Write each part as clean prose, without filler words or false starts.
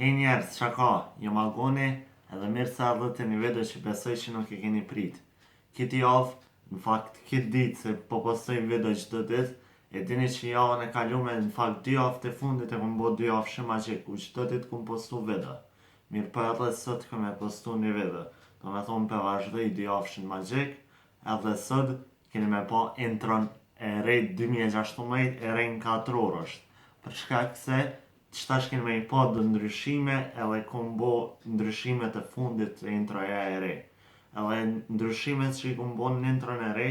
E njerës, qa ka, jam Agoni edhe mirë se ardhët e një video që besoj që nuk e keni prit. Këtë javë, në fakt këtë ditë se po postoj video çdo ditë, e dini që javën e kalume në fakt 2 javët e fundit e kom bo 2 javë shumë magjik, ku çdo ditë kom postu video. Mirë po edhe sot kom e postu një video. Do me thonë për vazhdoj 2 javë shumë magjik, edhe sot keni me pa intron e rejt 2016 e rejt në 4 orë është. Për shkak se qëtash keni me i pa dë ndryshime edhe kom bo ndryshimet e fundit të introja e re. Edhe ndryshimet që i kom bo në intron e re,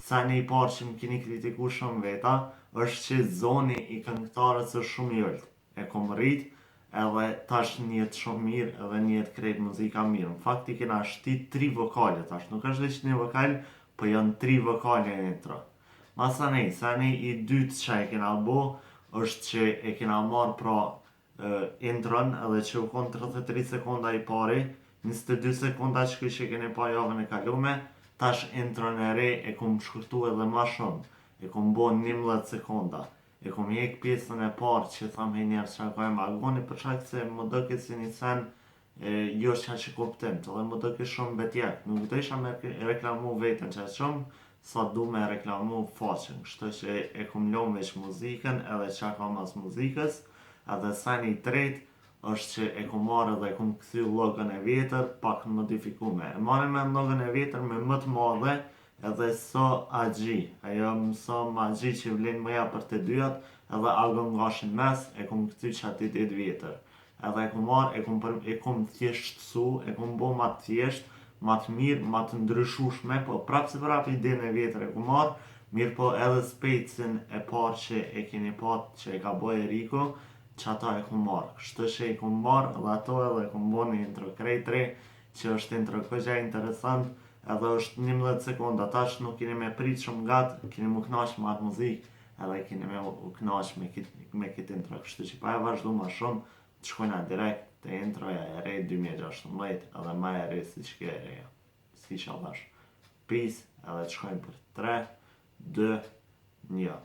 sa një i parë që më keni kritiku shumë veta, është që zoni i këngëtarës është shumë i ullët. E kom rrit edhe tash njët shumë mirë edhe njët krejt muzika mirë. Në fakt i kena shtit 3 vokale tash, nuk është veç një vokal, po janë 3 vokale në intro. Masanej, sa një i dytë që e kena bo, është që e kena marrë pra intron edhe që u konë 33 sekonda i pari, 22 sekonda që kështë e keni pa javën e kalume, tash intron e re e kom shkurtu edhe ma shumë, e kom bo 11 sekonda, e kom jek pjesën e parë që tham he njerë që ka e Agoni për shak se më doke si një sen jo që që kuptim, edhe më doke shumë betjek, nuk do isha me reklamu vetën që shumë, sa du me reklamu faqen, kështu që e kom lom veç muzikën edhe qa ka mas muzikës, edhe sani i tret është që e kom marrë edhe e kom këthy logën e vjetër pak në modifikume. E marrë me logën e vjetër me më të madhe edhe so agji, ajo mëso magji që vlenë mëja për të dyat edhe ago nga shin mes e kom këthy që ati 8 vjetër. Edhe e kom marrë, e kom thjeshtësu, e kom bo ma thjesht, ma të mirë, ma të ndryshushme, po prapë se prapë idenë e vjetër e ku marrë, mirë po edhe spacin e parë që e keni patë që e ka boj Eriko, që ata e ku marrë. Kështu që e ku marrë edhe ato edhe e ku bo një intro krejt re, që është intro këgja interesant, edhe është 11 sekonda, tash nuk keni me prit shumë gatë, keni mu knash me atë muzikë, edhe keni me u knash me këtë intro. Kështu që pa e vazhdu ma shumë, të shkojna direkt të introja e re 2016 edhe ma e re si që ke e reja. Si që allash. Peace edhe të shkojnë për 3, 2, 1.